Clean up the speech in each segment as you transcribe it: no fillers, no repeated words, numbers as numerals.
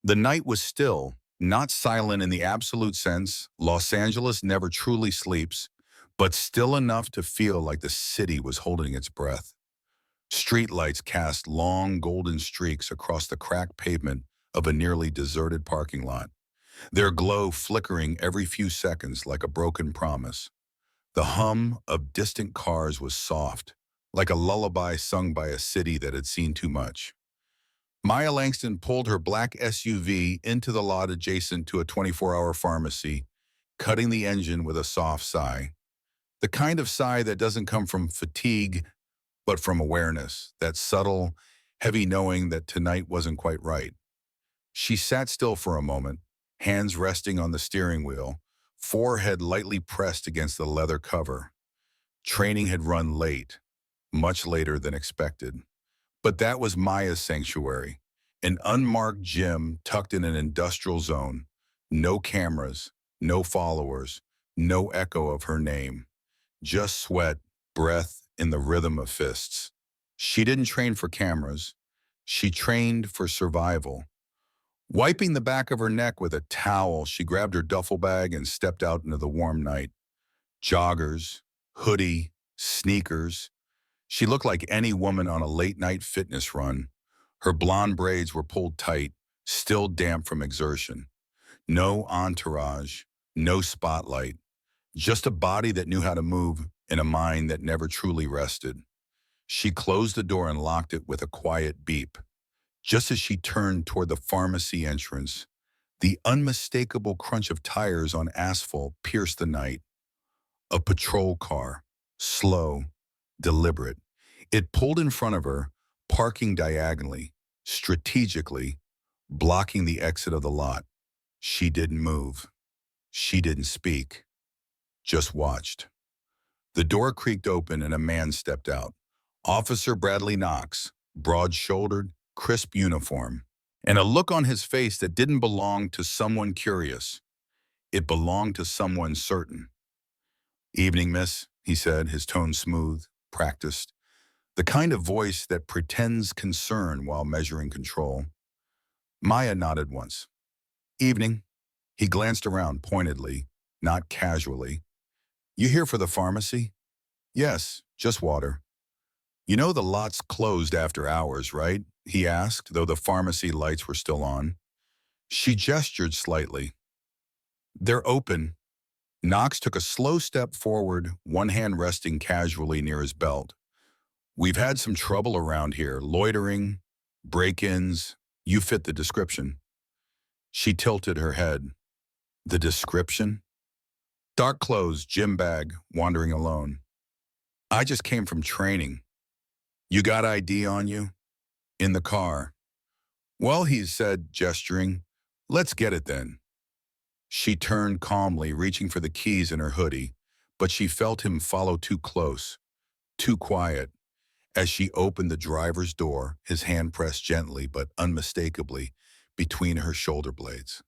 The night was still, not silent in the absolute sense. Los Angeles never truly sleeps, but still enough to feel like the city was holding its breath. Streetlights cast long golden streaks across the cracked pavement of a nearly deserted parking lot, their glow flickering every few seconds like a broken promise. The hum of distant cars was soft, like a lullaby sung by a city that had seen too much. Maya Langston pulled her black SUV into the lot adjacent to a 24-hour pharmacy, cutting the engine with a soft sigh. The kind of sigh that doesn't come from fatigue, but from awareness, that subtle, heavy knowing that tonight wasn't quite right. She sat still for a moment, hands resting on the steering wheel, forehead lightly pressed against the leather cover. Training had run late, much later than expected. But that was Maya's sanctuary, an unmarked gym tucked in an industrial zone. No cameras, no followers, no echo of her name. Just sweat, breath, and the rhythm of fists. She didn't train for cameras. She trained for survival. Wiping the back of her neck with a towel, she grabbed her duffel bag and stepped out into the warm night. Joggers, hoodie, sneakers. She looked like any woman on a late-night fitness run. Her blonde braids were pulled tight, still damp from exertion. No entourage, no spotlight. Just a body that knew how to move and a mind that never truly rested. She closed the door and locked it with a quiet beep. Just as she turned toward the pharmacy entrance, the unmistakable crunch of tires on asphalt pierced the night. A patrol car, slow, deliberate. It pulled in front of her, parking diagonally, strategically, blocking the exit of the lot. She didn't move. She didn't speak. Just watched. The door creaked open and a man stepped out. Officer Bradley Knox, broad-shouldered, crisp uniform, and a look on his face that didn't belong to someone curious. It belonged to someone certain. "Evening, miss," he said, his tone smooth, practiced. The kind of voice that pretends concern while measuring control. Maya nodded once. "Evening." He glanced around pointedly, not casually. "You here for the pharmacy?" "Yes, just water." "You know the lot's closed after hours, right?" he asked, though the pharmacy lights were still on. She gestured slightly. "They're open." Knox took a slow step forward, one hand resting casually near his belt. "We've had some trouble around here, loitering, break-ins. You fit the description." She tilted her head. "The description?" "Dark clothes, gym bag, wandering alone." "I just came from training." "You got ID on you?" "In the car." "Well," he said, gesturing, "let's get it then." She turned calmly, reaching for the keys in her hoodie, but she felt him follow too close, too quiet. As she opened the driver's door, his hand pressed gently but unmistakably between her shoulder blades.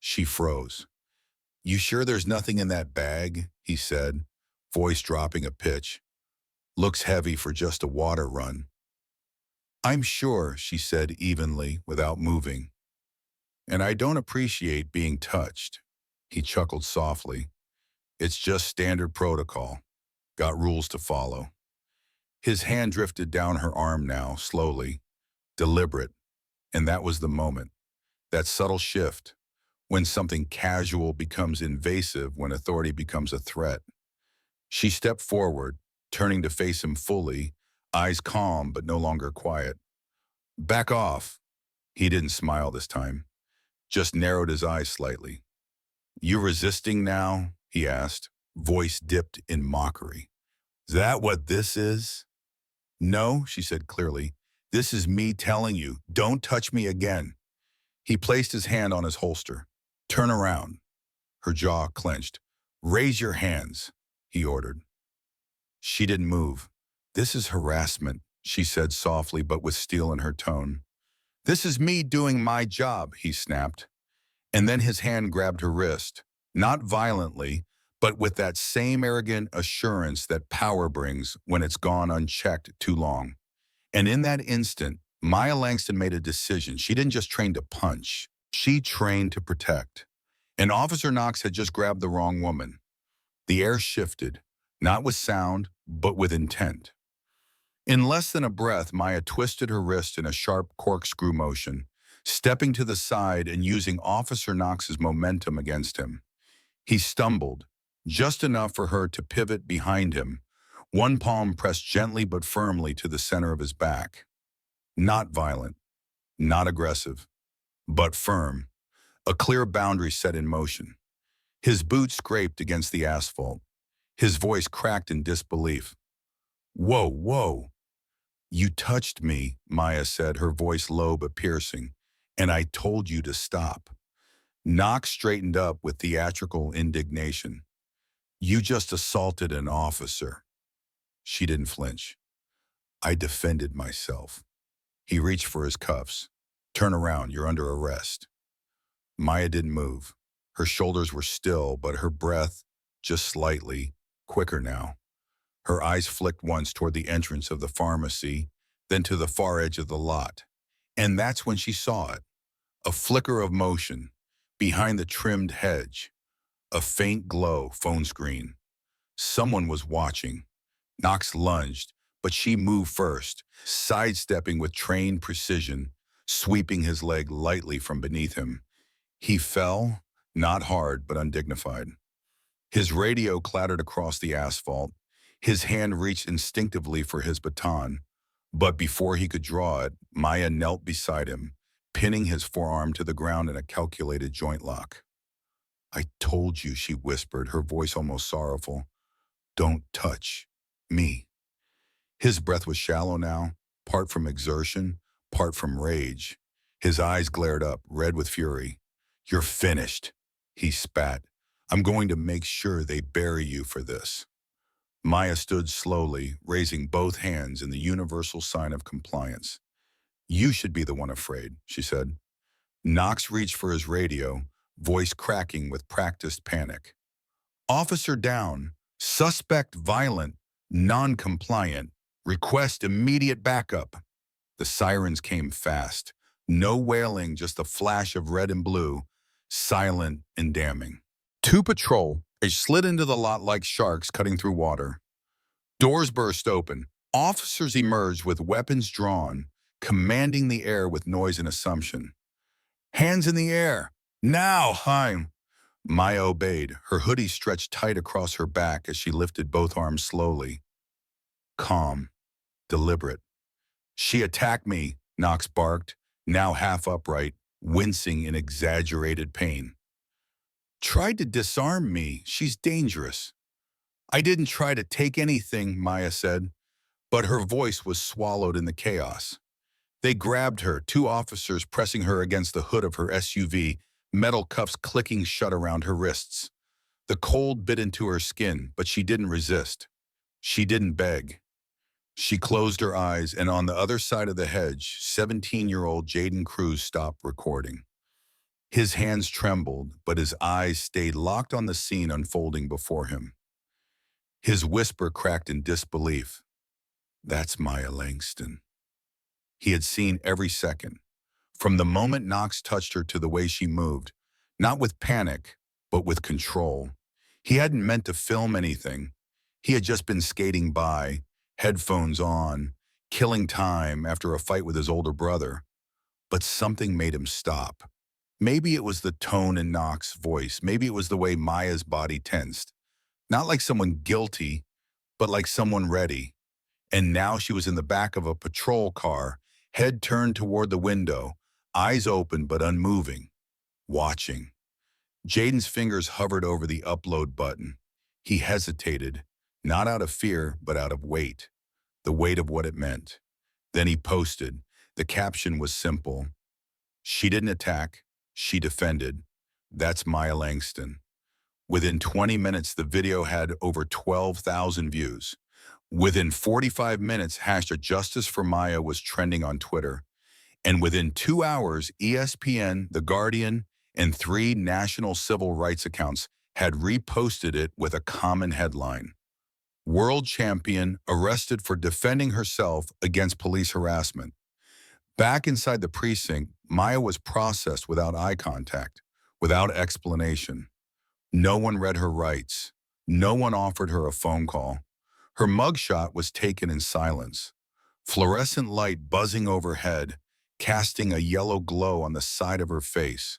She froze. "You sure there's nothing in that bag?" he said, voice dropping a pitch. "Looks heavy for just a water run." "I'm sure," she said evenly, without moving. "And I don't appreciate being touched." He chuckled softly. "It's just standard protocol. Got rules to follow." His hand drifted down her arm now, slowly, deliberate, and that was the moment. That subtle shift, when something casual becomes invasive, when authority becomes a threat. She stepped forward, turning to face him fully, eyes calm but no longer quiet. "Back off." He didn't smile this time, just narrowed his eyes slightly. "You resisting now?" he asked, voice dipped in mockery. "Is that what this is?" "No," she said clearly. "This is me telling you, don't touch me again." He placed his hand on his holster. "Turn around." Her jaw clenched. "Raise your hands," he ordered. She didn't move. "This is harassment," she said softly but with steel in her tone. "This is me doing my job," he snapped. And then his hand grabbed her wrist, not violently, but with that same arrogant assurance that power brings when it's gone unchecked too long. And in that instant, Maya Langston made a decision. She didn't just train to punch. She trained to protect. And Officer Knox had just grabbed the wrong woman. The air shifted, not with sound, but with intent. In less than a breath, Maya twisted her wrist in a sharp corkscrew motion, stepping to the side and using Officer Knox's momentum against him. He stumbled, just enough for her to pivot behind him, one palm pressed gently but firmly to the center of his back. Not violent, not aggressive, but firm, a clear boundary set in motion. His boot scraped against the asphalt. His voice cracked in disbelief. "Whoa, whoa. You touched me," Maya said, her voice low but piercing, "and I told you to stop." Knox straightened up with theatrical indignation. "You just assaulted an officer." She didn't flinch. "I defended myself." He reached for his cuffs. "Turn around, you're under arrest." Maya didn't move. Her shoulders were still, but her breath, just slightly, quicker now. Her eyes flicked once toward the entrance of the pharmacy, then to the far edge of the lot. And that's when she saw it. A flicker of motion, behind the trimmed hedge. A faint glow, phone screen. Someone was watching. Knox lunged, but she moved first, sidestepping with trained precision, sweeping his leg lightly from beneath him. He fell, not hard, but undignified. His radio clattered across the asphalt. His hand reached instinctively for his baton, but before he could draw it, Maya knelt beside him, pinning his forearm to the ground in a calculated joint lock. "I told you," she whispered, her voice almost sorrowful. "Don't touch me." His breath was shallow now, part from exertion, part from rage. His eyes glared up, red with fury. "You're finished," he spat. "I'm going to make sure they bury you for this." Maya stood slowly, raising both hands in the universal sign of compliance. "You should be the one afraid," she said. Knox reached for his radio, voice cracking with practiced panic. "Officer down. Suspect violent. Non-compliant. Request immediate backup." The sirens came fast. No wailing, just a flash of red and blue, silent and damning. Two patrol. They slid into the lot like sharks cutting through water. Doors burst open. Officers emerged with weapons drawn, commanding the air with noise and assumption. "Hands in the air. Now, Heim." Maya obeyed, her hoodie stretched tight across her back as she lifted both arms slowly. Calm, deliberate. "She attacked me," Knox barked, now half upright, wincing in exaggerated pain. "Tried to disarm me. She's dangerous." "I didn't try to take anything," Maya said, but her voice was swallowed in the chaos. They grabbed her, two officers pressing her against the hood of her SUV, metal cuffs clicking shut around her wrists. The cold bit into her skin, but she didn't resist. She didn't beg. She closed her eyes, and on the other side of the hedge, 17-year-old Jaden Cruz stopped recording. His hands trembled, but his eyes stayed locked on the scene unfolding before him. His whisper cracked in disbelief. "That's Maya Langston." He had seen every second, from the moment Knox touched her to the way she moved, not with panic, but with control. He hadn't meant to film anything. He had just been skating by, headphones on, killing time after a fight with his older brother. But something made him stop. Maybe it was the tone in Knox's voice. Maybe it was the way Maya's body tensed. Not like someone guilty, but like someone ready. And now she was in the back of a patrol car, head turned toward the window, eyes open but unmoving, watching. Jaden's fingers hovered over the upload button. He hesitated, not out of fear, but out of weight, the weight of what it meant. Then he posted. The caption was simple. "She didn't attack, she defended. That's Maya Langston." Within 20 minutes, the video had over 12,000 views. Within 45 minutes, hashtag Justice for Maya was trending on Twitter. And within 2 hours, ESPN, The Guardian, and 3 national civil rights accounts had reposted it with a common headline. "World champion arrested for defending herself against police harassment." Back inside the precinct, Maya was processed without eye contact, without explanation. No one read her rights. No one offered her a phone call. Her mugshot was taken in silence. Fluorescent light buzzing overhead, casting a yellow glow on the side of her face.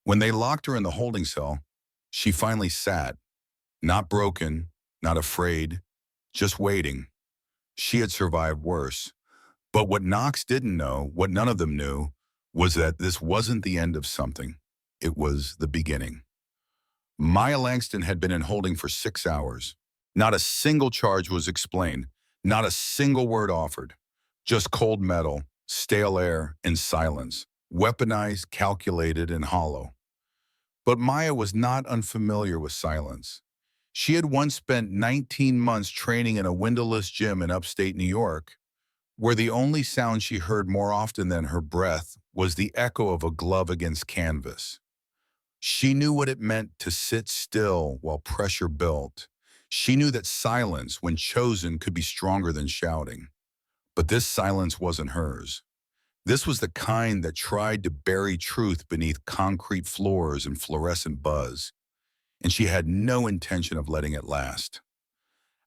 When they locked her in the holding cell, she finally sat, not broken, not afraid, just waiting. She had survived worse. But what Knox didn't know, what none of them knew, was that this wasn't the end of something. It was the beginning. Maya Langston had been in holding for 6 hours. Not a single charge was explained, not a single word offered. Just cold metal, stale air, and silence, weaponized, calculated, and hollow. But Maya was not unfamiliar with silence. She had once spent 19 months training in a windowless gym in upstate New York, where the only sound she heard more often than her breath was the echo of a glove against canvas. She knew what it meant to sit still while pressure built. She knew that silence, when chosen, could be stronger than shouting. But this silence wasn't hers. This was the kind that tried to bury truth beneath concrete floors and fluorescent buzz, and she had no intention of letting it last.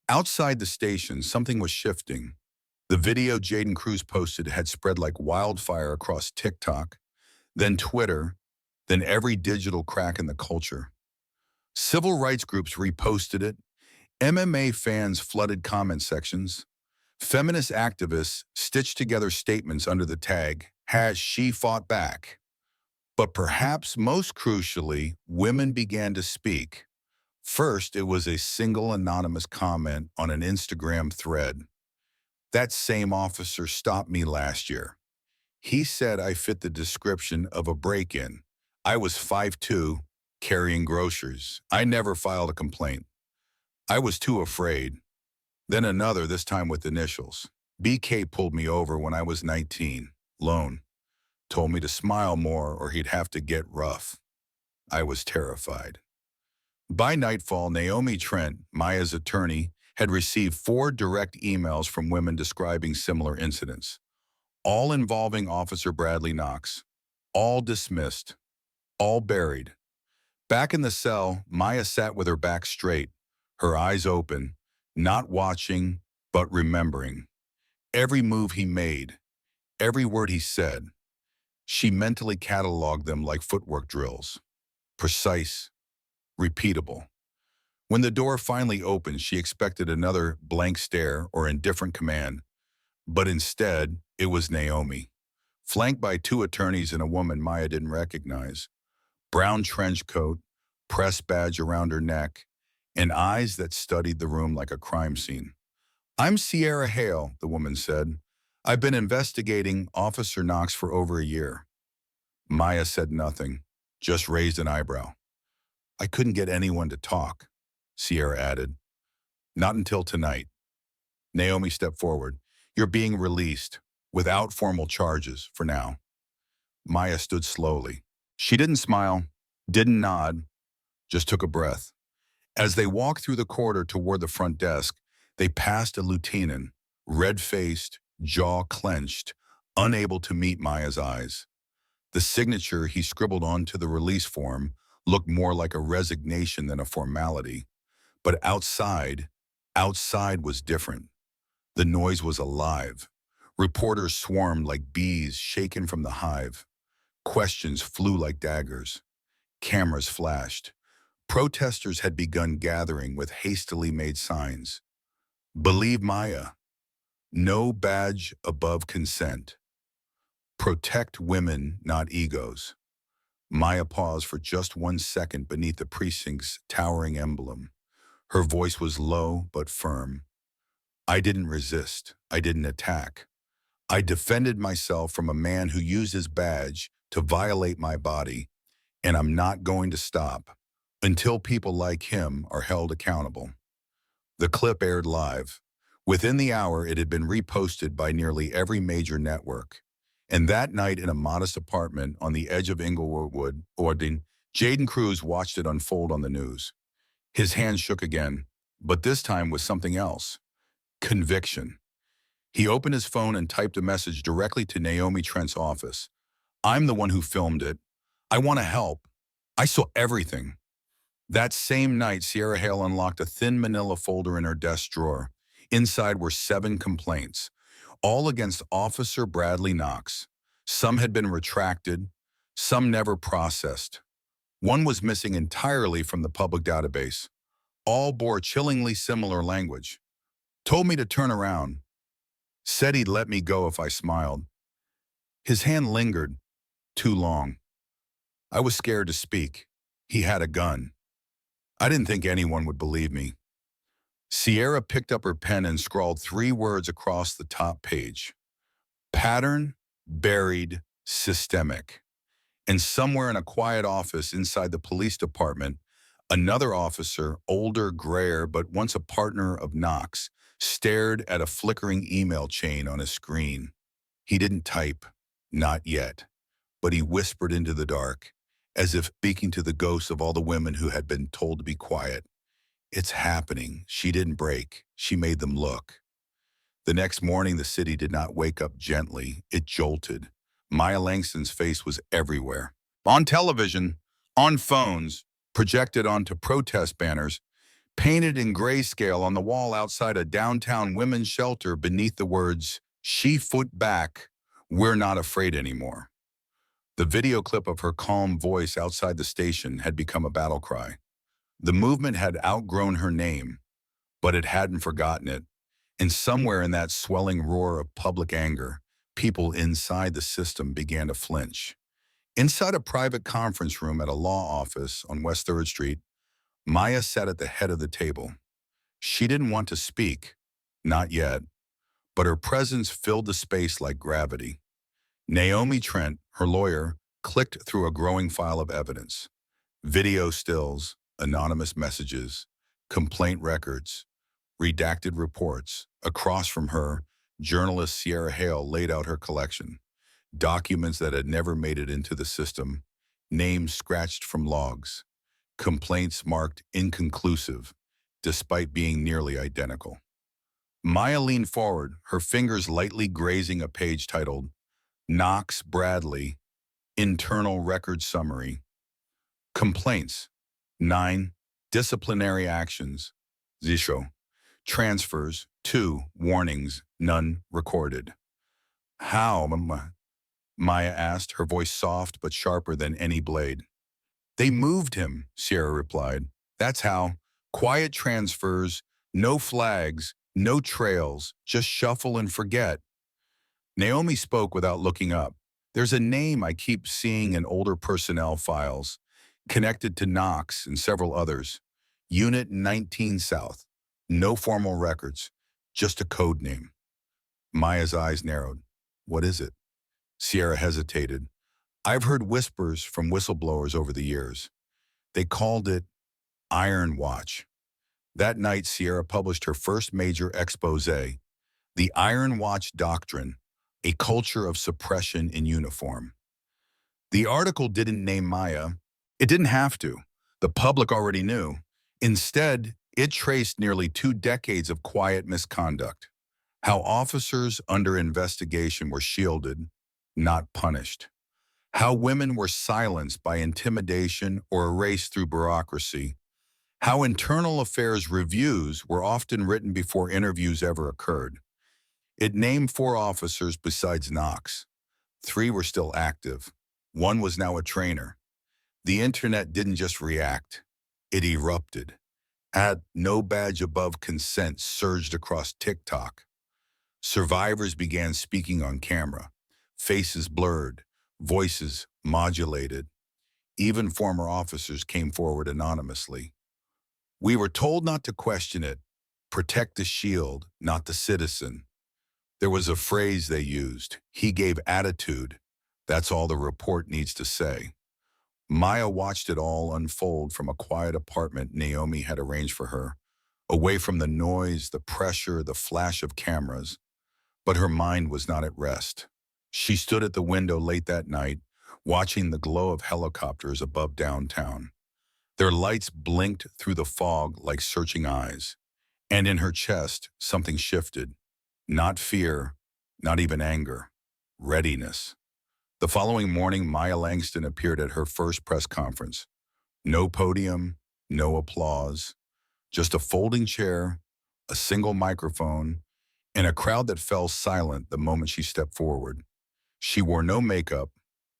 Outside the station, something was shifting. The video Jaden Cruz posted had spread like wildfire across TikTok, then Twitter, then every digital crack in the culture. Civil rights groups reposted it, MMA fans flooded comment sections, feminist activists stitched together statements under the tag, "Has she fought back?" But perhaps most crucially, women began to speak. First, it was a single anonymous comment on an Instagram thread. "That same officer stopped me last year. He said I fit the description of a break-in. I was 5'2", carrying groceries. I never filed a complaint. I was too afraid." Then another, this time with initials. "BK pulled me over when I was 19. Lone. Told me to smile more or he'd have to get rough. I was terrified." By nightfall, Naomi Trent, Maya's attorney, had received 4 direct emails from women describing similar incidents, all involving Officer Bradley Knox, all dismissed, all buried. Back in the cell, Maya sat with her back straight, her eyes open, not watching, but remembering. Every move he made, every word he said, she mentally cataloged them like footwork drills. Precise, repeatable. When the door finally opened, she expected another blank stare or indifferent command, but instead, it was Naomi, flanked by 2 attorneys and a woman Maya didn't recognize. Brown trench coat, press badge around her neck, and eyes that studied the room like a crime scene. "I'm Sierra Hale," the woman said. "I've been investigating Officer Knox for over a year." Maya said nothing, just raised an eyebrow. "I couldn't get anyone to talk," Sierra added. "Not until tonight." Naomi stepped forward. "You're being released, without formal charges, for now." Maya stood slowly. She didn't smile, didn't nod, just took a breath. As they walked through the corridor toward the front desk, they passed a lieutenant, red-faced, jaw clenched, unable to meet Maya's eyes. The signature he scribbled onto the release form looked more like a resignation than a formality. But outside was different. The noise was alive. Reporters swarmed like bees shaken from the hive. Questions flew like daggers. Cameras flashed. Protesters had begun gathering with hastily made signs. "Believe Maya. No badge above consent. Protect women, not egos." Maya paused for just 1 second beneath the precinct's towering emblem. Her voice was low but firm. "I didn't resist. I didn't attack. I defended myself from a man who used his badge to violate my body, and I'm not going to stop until people like him are held accountable." The clip aired live. Within the hour, it had been reposted by nearly every major network. And that night, in a modest apartment on the edge of Inglewood, Oregon, Jaden Cruz watched it unfold on the news. His hand shook again, but this time with something else. Conviction. He opened his phone and typed a message directly to Naomi Trent's office. I'm the one who filmed it. I want to help. I saw everything. That same night, Sierra Hale unlocked a thin manila folder in her desk drawer. Inside were 7 complaints, all against Officer Bradley Knox. Some had been retracted, some never processed. One was missing entirely from the public database. All bore chillingly similar language. Told me to turn around. Said he'd let me go if I smiled. His hand lingered, too long. I was scared to speak. He had a gun. I didn't think anyone would believe me. Sierra picked up her pen and scrawled 3 words across the top page. Pattern, buried, systemic. And somewhere in a quiet office inside the police department, another officer, older, grayer, but once a partner of Knox, stared at a flickering email chain on his screen. He didn't type, not yet, but he whispered into the dark, as if speaking to the ghosts of all the women who had been told to be quiet. It's happening. She didn't break. She made them look. The next morning, the city did not wake up gently. It jolted. Maya Langston's face was everywhere. On television, on phones, projected onto protest banners, painted in grayscale on the wall outside a downtown women's shelter beneath the words, "She fought back, we're not afraid anymore." The video clip of her calm voice outside the station had become a battle cry. The movement had outgrown her name, but it hadn't forgotten it. And somewhere in that swelling roar of public anger, people inside the system began to flinch. Inside a private conference room at a law office on West 3rd Street, Maya sat at the head of the table. She didn't want to speak, not yet, but her presence filled the space like gravity. Naomi Trent, her lawyer, clicked through a growing file of evidence. Video stills, anonymous messages, complaint records, redacted reports. Across from her, journalist Sierra Hale laid out her collection. Documents that had never made it into the system, names scratched from logs, complaints marked inconclusive, despite being nearly identical. Maya leaned forward, her fingers lightly grazing a page titled, Knox Bradley, Internal Record Summary. Complaints, 9. Disciplinary actions, 0. Transfers, 2. Warnings, none recorded. How? Maya asked, her voice soft but sharper than any blade. They moved him, Sierra replied. That's how. Quiet transfers, no flags, no trails, just shuffle and forget. Naomi spoke without looking up. There's a name I keep seeing in older personnel files, connected to Knox and several others. Unit 19 South. No formal records, just a code name. Maya's eyes narrowed. What is it? Sierra hesitated. I've heard whispers from whistleblowers over the years. They called it Iron Watch. That night, Sierra published her first major expose, The Iron Watch Doctrine, a Culture of Suppression in Uniform. The article didn't name Maya. It didn't have to. The public already knew. Instead, it traced nearly 2 decades of quiet misconduct. How officers under investigation were shielded, not punished. How women were silenced by intimidation or erased through bureaucracy. How internal affairs reviews were often written before interviews ever occurred. It named 4 officers besides Knox. 3 were still active. 1 was now a trainer. The internet didn't just react. It erupted. No badge above consent surged across TikTok. Survivors began speaking on camera. Faces blurred. Voices modulated. Even former officers came forward anonymously. We were told not to question it. Protect the shield, not the citizen. There was a phrase they used. He gave attitude. That's all the report needs to say. Maya watched it all unfold from a quiet apartment Naomi had arranged for her, away from the noise, the pressure, the flash of cameras. But her mind was not at rest. She stood at the window late that night, watching the glow of helicopters above downtown. Their lights blinked through the fog like searching eyes. And in her chest, something shifted. Not fear, not even anger. Readiness. The following morning, Maya Langston appeared at her first press conference. No podium, no applause, just a folding chair, a single microphone, and a crowd that fell silent the moment she stepped forward. She wore no makeup,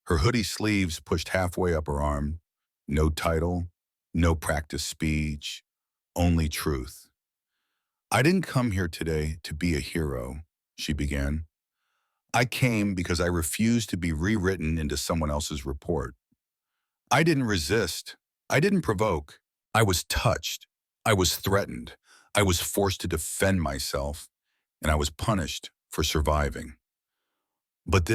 her hoodie sleeves pushed halfway up her arm, no title, no practice speech, only truth. I didn't come here today to be a hero, she began. I came because I refused to be rewritten into someone else's report. I didn't resist. I didn't provoke. I was touched. I was threatened. I was forced to defend myself, and I was punished for surviving. But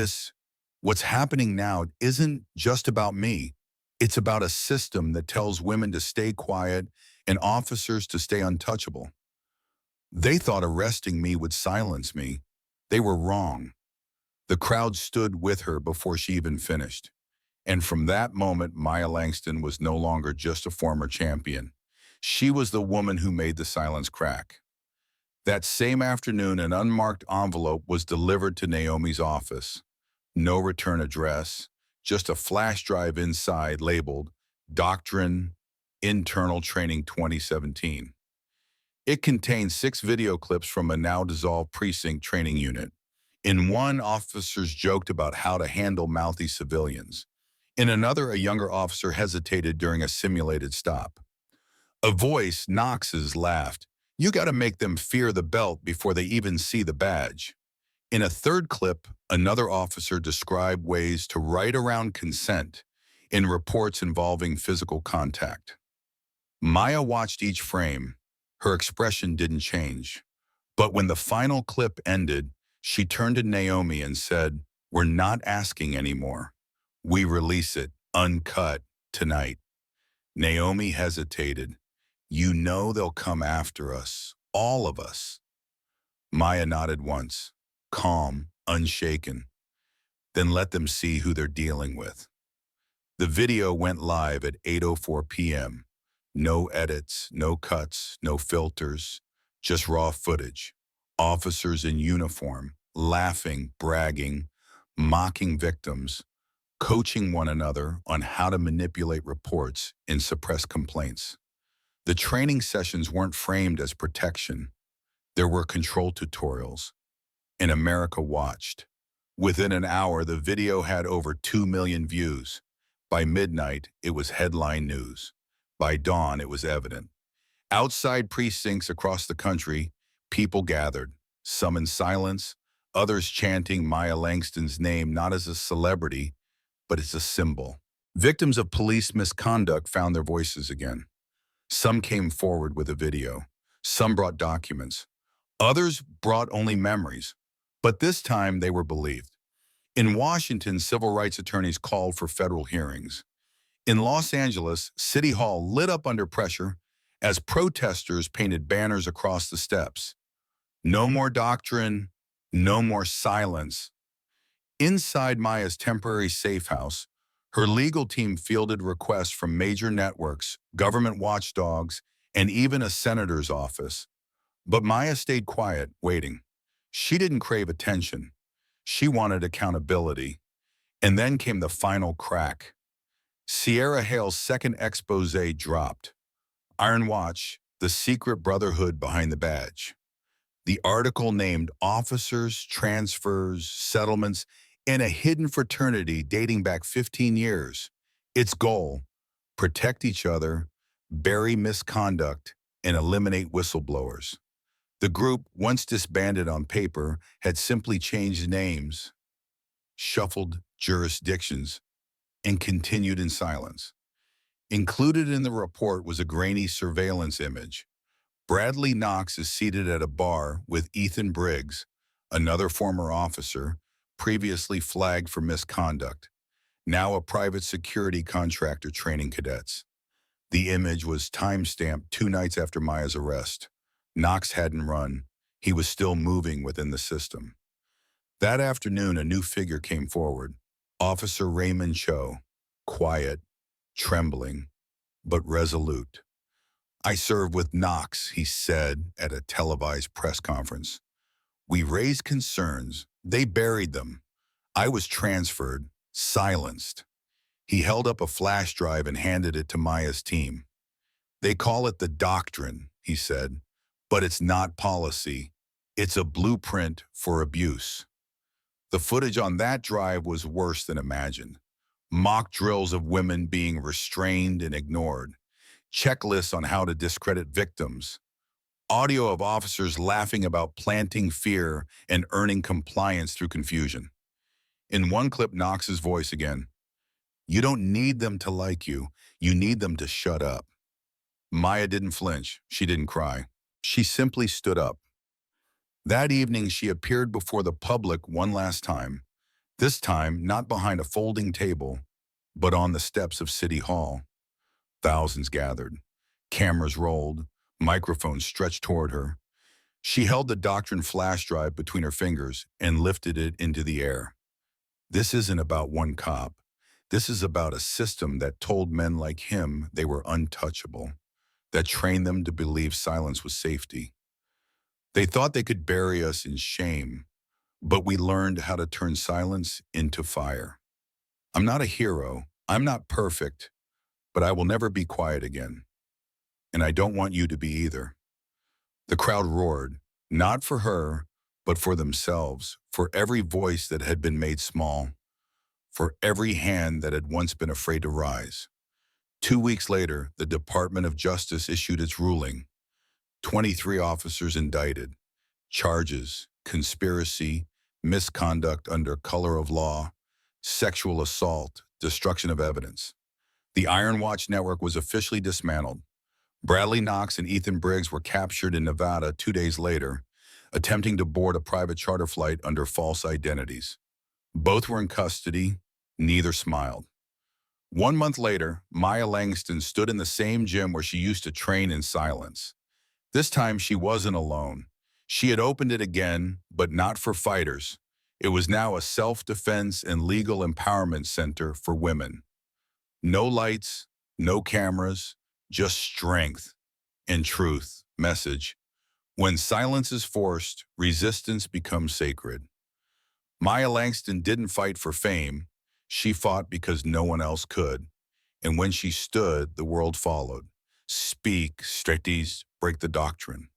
what's happening now isn't just about me. It's about a system that tells women to stay quiet and officers to stay untouchable. They thought arresting me would silence me. They were wrong. The crowd stood with her before she even finished. And from that moment, Maya Langston was no longer just a former champion. She was the woman who made the silence crack. That same afternoon, an unmarked envelope was delivered to Naomi's office. No return address, just a flash drive inside labeled Doctrine, Internal Training 2017. It contained 6 video clips from a now-dissolved precinct training unit. In one, officers joked about how to handle mouthy civilians. In another, a younger officer hesitated during a simulated stop. A voice, Knox's, laughed. You got to make them fear the belt before they even see the badge. In a third clip, another officer described ways to write around consent in reports involving physical contact. Maya watched each frame. Her expression didn't change. But when the final clip ended, she turned to Naomi and said, "We're not asking anymore. We release it, uncut, tonight." Naomi hesitated. You know they'll come after us, all of us. Maya nodded once, calm, unshaken. Then let them see who they're dealing with. The video went live at 8:04 p.m. No edits, no cuts, no filters, just raw footage. Officers in uniform, laughing, bragging, mocking victims, coaching one another on how to manipulate reports and suppress complaints. The training sessions weren't framed as protection. There were control tutorials, and America watched. Within an hour, the video had over 2 million views. By midnight, it was headline news. By dawn, it was evident. Outside precincts across the country, people gathered, some in silence, others chanting Maya Langston's name not as a celebrity, but as a symbol. Victims of police misconduct found their voices again. Some came forward with a video. Some brought documents. Others brought only memories. But this time they were believed. In Washington, civil rights attorneys called for federal hearings. In Los Angeles, City Hall lit up under pressure as protesters painted banners across the steps. No more doctrine, no more silence. Inside Maya's temporary safe house, her legal team fielded requests from major networks, government watchdogs, and even a senator's office. But Maya stayed quiet, waiting. She didn't crave attention. She wanted accountability. And then came the final crack. Sierra Hale's second expose dropped. Iron Watch, the secret brotherhood behind the badge. The article named officers, transfers, settlements, and a hidden fraternity dating back 15 years. Its goal, protect each other, bury misconduct, and eliminate whistleblowers. The group, once disbanded on paper, had simply changed names, shuffled jurisdictions, and continued in silence. Included in the report was a grainy surveillance image. Bradley Knox is seated at a bar with Ethan Briggs, another former officer, previously flagged for misconduct, now a private security contractor training cadets. The image was time-stamped 2 nights after Maya's arrest. Knox hadn't run. He was still moving within the system. That afternoon, a new figure came forward. Officer Raymond Cho, quiet, trembling, but resolute. I served with Knox, he said at a televised press conference. We raised concerns. They buried them. I was transferred, silenced. He held up a flash drive and handed it to Maya's team. They call it the doctrine, he said, but it's not policy. It's a blueprint for abuse. The footage on that drive was worse than imagined. Mock drills of women being restrained and ignored, checklists on how to discredit victims, audio of officers laughing about planting fear and earning compliance through confusion. In one clip, Knox's voice again, "You don't need them to like you. You need them to shut up." Maya didn't flinch. She didn't cry. She simply stood up. That evening, she appeared before the public one last time, this time not behind a folding table, but on the steps of City Hall. Thousands gathered. Cameras rolled. Microphones stretched toward her. She held the doctrine flash drive between her fingers and lifted it into the air. This isn't about one cop. This is about a system that told men like him they were untouchable, that trained them to believe silence was safety. They thought they could bury us in shame, but we learned how to turn silence into fire. I'm not a hero. I'm not perfect, but I will never be quiet again. And I don't want you to be either. The crowd roared, not for her, but for themselves, for every voice that had been made small, for every hand that had once been afraid to rise. 2 weeks later, the Department of Justice issued its ruling. 23 officers indicted. Charges: conspiracy, misconduct under color of law, sexual assault, destruction of evidence. The Iron Watch network was officially dismantled. Bradley Knox and Ethan Briggs were captured in Nevada 2 days later, attempting to board a private charter flight under false identities. Both were in custody. Neither smiled. 1 month later, Maya Langston stood in the same gym where she used to train in silence. This time, she wasn't alone. She had opened it again, but not for fighters. It was now a self-defense and legal empowerment center for women. No lights, no cameras, just strength and truth. Message: when silence is forced, resistance becomes sacred. Maya Langston didn't fight for fame. She fought because no one else could. And when she stood, the world followed. Speak, stricties, break the doctrine.